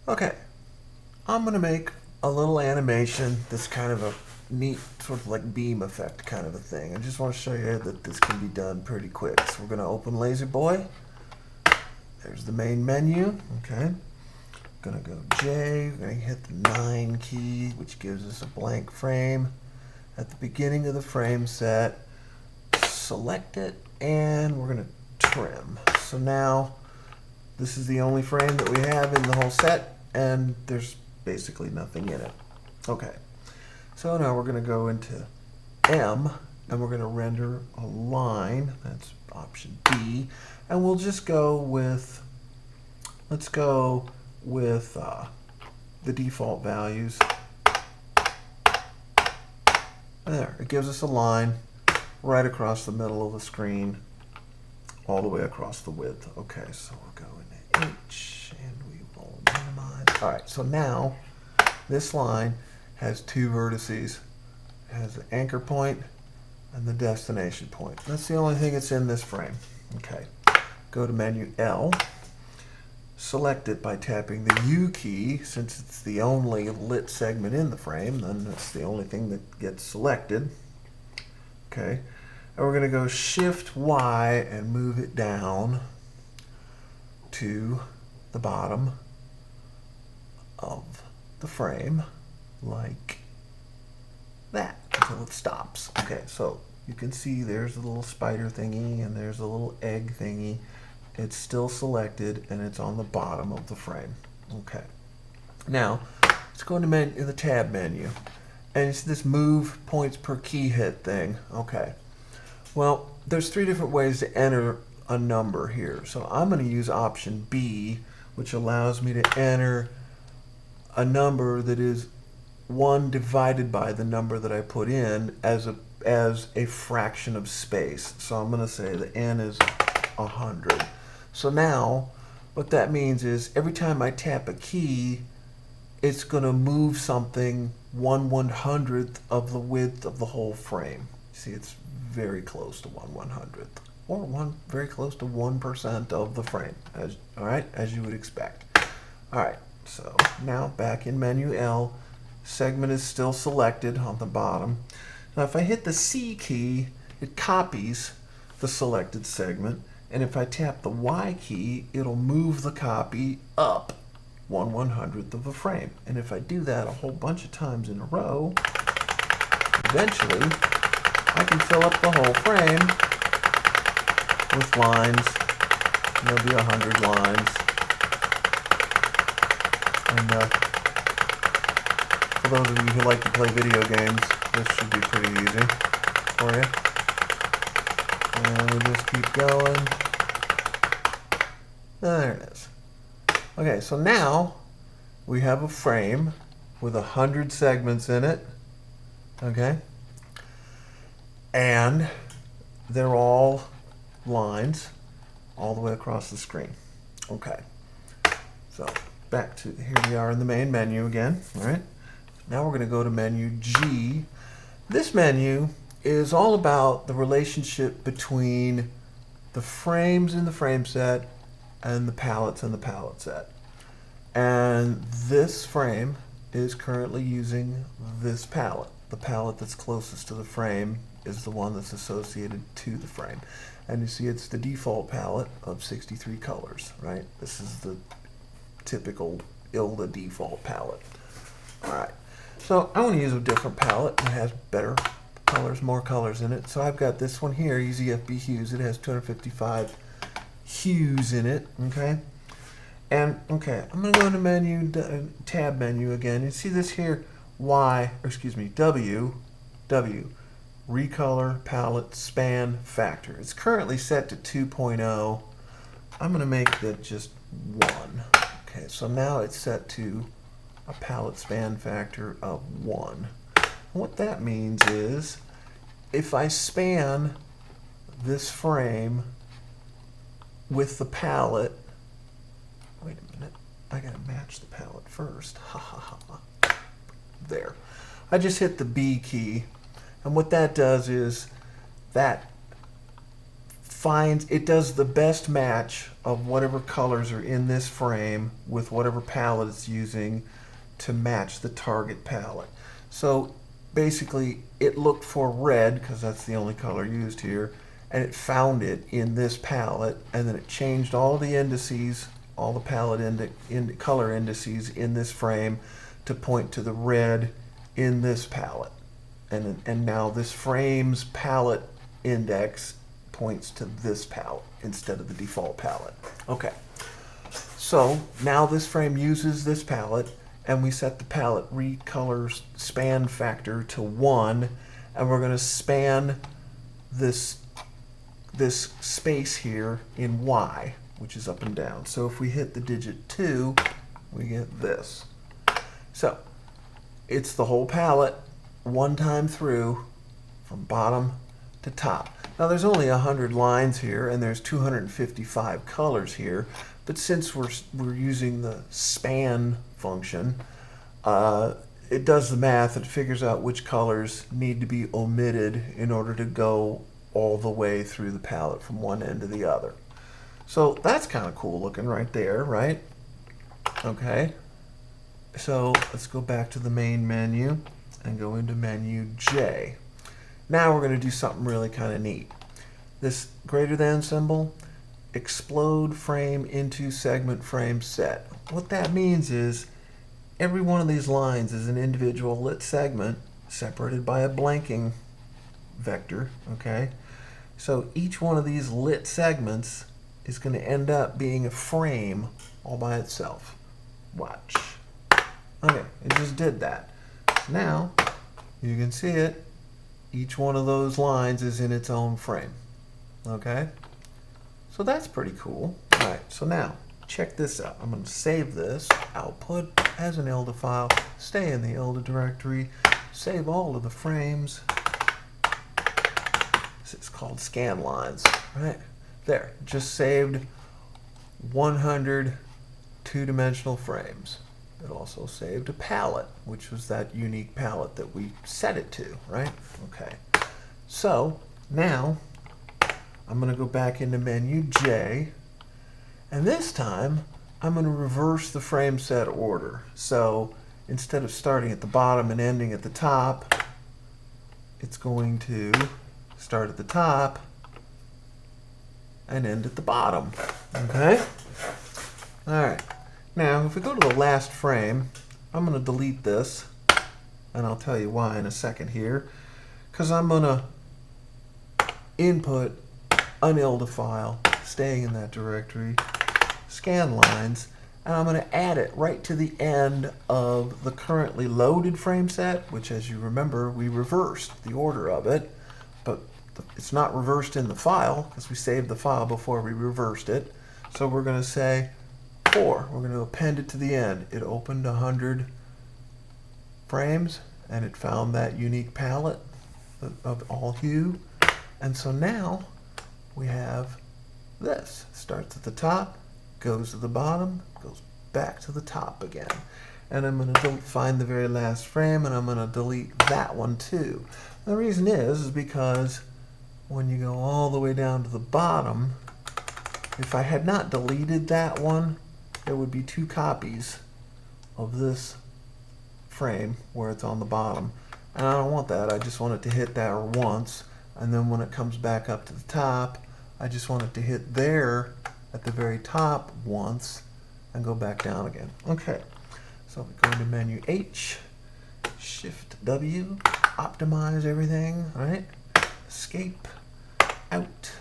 Okay, I'm going to make a little animation that's kind of a neat sort of like beam effect kind of a thing. I just want to show you that this can be done pretty quick. So we're going to open LaserBoy. There's the main menu. Okay. Going to go J. We're going to hit the 9 key, which gives us a blank frame. At the beginning of the frame set, select it, and we're going to trim. So now this is the only frame that we have in the whole set, and there's basically nothing in it. Okay. So now we're going to go into M, and we're going to render a line. That's option B. And we'll just go with, let's go with the default values. There, it gives us a line right across the middle of the screen, all the way across the width. Okay, so we'll go into H, and we will minimize. All right, so now this line has two vertices. It has the anchor point and the destination point. That's the only thing that's in this frame. Okay, go to menu L, select it by tapping the U key. Since it's the only lit segment in the frame, then that's the only thing that gets selected. Okay, and we're going to go Shift Y and move it down to the bottom of the frame, like that, until it stops. Okay, so you can see there's a little spider thingy and there's a little egg thingy. It's still selected and it's on the bottom of the frame. Okay. Now, let's go into the tab menu. And you see this move points per key hit thing. Okay. Well, there's three different ways to enter a number here. So I'm going to use option B, which allows me to enter a number that is 1 divided by the number that I put in as a fraction of space. So I'm going to say the n is 100. So now what that means is every time I tap a key, it's going to move something 1/100th of the width of the whole frame. See, it's very close to 1/100th, or very close to 1% of the frame, all right, as you would expect. All right, so now back in menu L, segment is still selected on the bottom. Now if I hit the C key, it copies the selected segment, and if I tap the Y key, it'll move the copy up 1/100th of a frame. And if I do that a whole bunch of times in a row, eventually I can fill up the whole frame with lines. And there'll be 100 lines. And for those of you who like to play video games, this should be pretty easy for you. And we just keep going. There it is. Okay, so now we have a frame with 100 segments in it. Okay? And they're all lines all the way across the screen. Okay. So back to, here we are in the main menu again. All right. Now we're going to go to menu G. This menu is all about the relationship between the frames in the frame set and the palettes in the palette set. And this frame is currently using this palette. The palette that's closest to the frame is the one that's associated to the frame. And you see it's the default palette of 63 colors, right? This is the typical ILDA default palette. All right. So I want to use a different palette that has better colors, more colors in it. So I've got this one here, Easy FB Hues. It has 255 hues in it, okay? And, okay, I'm going to go into menu, tab menu again. You see this here, W, recolor, palette, span, factor. It's currently set to 2.0. I'm going to make that just 1. Okay, so now it's set to a palette span factor of 1. What that means is if I span this frame with the palette, wait a minute, I gotta match the palette first. Ha ha ha. There. I just hit the B key, and what that does is that it does the best match of whatever colors are in this frame with whatever palette it's using to match the target palette. So basically it looked for red, because that's the only color used here, and it found it in this palette, and then it changed all the indices, all the palette color indices in this frame to point to the red in this palette. And now this frame's palette index points to this palette instead of the default palette. Okay, so now this frame uses this palette, and we set the palette recolor span factor to 1, and we're going to span this space here in Y, which is up and down. So if we hit the digit 2, we get this. So it's the whole palette one time through from bottom to top. Now there's only 100 lines here, and there's 255 colors here, but since we're using the span function, it does the math. It figures out which colors need to be omitted in order to go all the way through the palette from one end to the other. So that's kind of cool looking right there, right? Okay, so let's go back to the main menu and go into menu J. Now we're going to do something really kind of neat. This greater than symbol, explode frame into segment frame set. What that means is every one of these lines is an individual lit segment separated by a blanking vector, okay? So each one of these lit segments is going to end up being a frame all by itself. Watch. Okay, it just did that. Now, you can see it. Each one of those lines is in its own frame. Okay? So that's pretty cool. All right, so now, check this out. I'm going to save this output as an ILDA file, stay in the ILDA directory, save all of the frames. This is called scanlines, right? There, just saved 100 two-dimensional frames. It also saved a palette, which was that unique palette that we set it to, right? Okay. So now I'm going to go back into menu J, and this time I'm going to reverse the frame set order. So instead of starting at the bottom and ending at the top, it's going to start at the top and end at the bottom. Okay? All right. Now, if we go to the last frame, I'm going to delete this, and I'll tell you why in a second here, because I'm going to input an ILDA file, staying in that directory, scanlines, and I'm going to add it right to the end of the currently loaded frame set, which, as you remember, we reversed the order of it, but it's not reversed in the file because we saved the file before we reversed it. So we're going to say 4. We're going to append it to the end. It opened 100 frames, and it found that unique palette of all hue. And so now we have this. Starts at the top, goes to the bottom, goes back to the top again. And I'm going to find the very last frame, and I'm going to delete that one too. And the reason is because when you go all the way down to the bottom, if I had not deleted that one, there would be 2 copies of this frame where it's on the bottom. And I don't want that. I just want it to hit that once, and then when it comes back up to the top, I just want it to hit there at the very top once and go back down again. Okay, so we go into menu H, Shift W, optimize everything, right? Escape, out.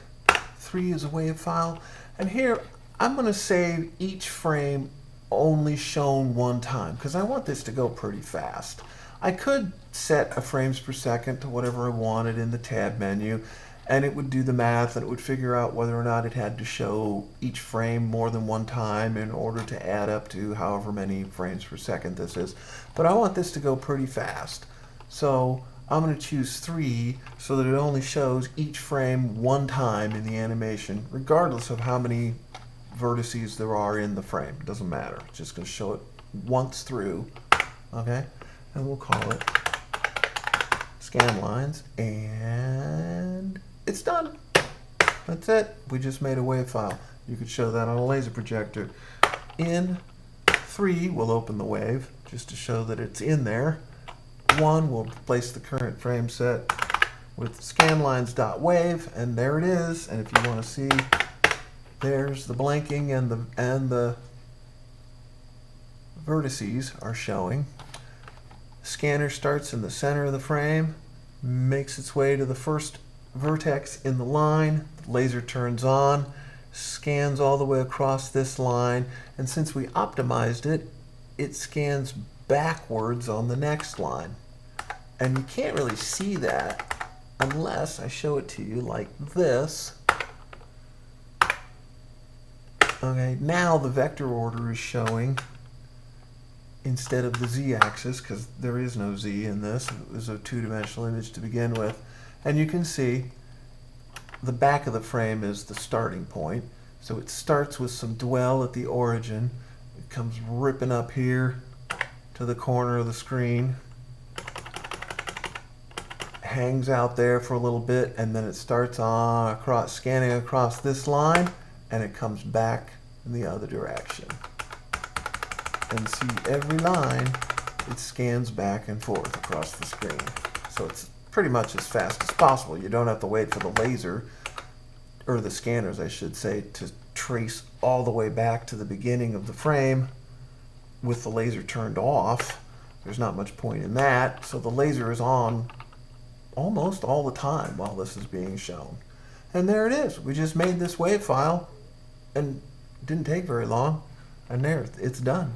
3 is a WAV file, and here I'm going to save each frame only shown one time because I want this to go pretty fast. I could set a frames per second to whatever I wanted in the tab menu, and it would do the math, and it would figure out whether or not it had to show each frame more than one time in order to add up to however many frames per second this is. But I want this to go pretty fast. So I'm going to choose 3 so that it only shows each frame one time in the animation, regardless of how many vertices there are in the frame. It doesn't matter. It's just going to show it once through. Okay? And we'll call it scan lines, and it's done. That's it. We just made a wave file. You could show that on a laser projector. In 3, we'll open the wave just to show that it's in there. 1, we'll replace the current frame set with scanlines.wave, and there it is. And if you want to see, there's the blanking and the vertices are showing. Scanner starts in the center of the frame, makes its way to the first vertex in the line, the laser turns on, scans all the way across this line, and since we optimized it, it scans backwards on the next line. And you can't really see that unless I show it to you like this. Okay, now the vector order is showing instead of the z-axis, because there is no z in this. It was a two-dimensional image to begin with. And you can see the back of the frame is the starting point. So it starts with some dwell at the origin. It comes ripping up here to the corner of the screen, hangs out there for a little bit, and then it starts on scanning across this line, and it comes back in the other direction. And see, every line, it scans back and forth across the screen. So it's pretty much as fast as possible. You don't have to wait for the laser, or the scanners, I should say, to trace all the way back to the beginning of the frame with the laser turned off. There's not much point in that. So the laser is on almost all the time while this is being shown. And there it is. We just made this wave file, and it didn't take very long. And there, it's done.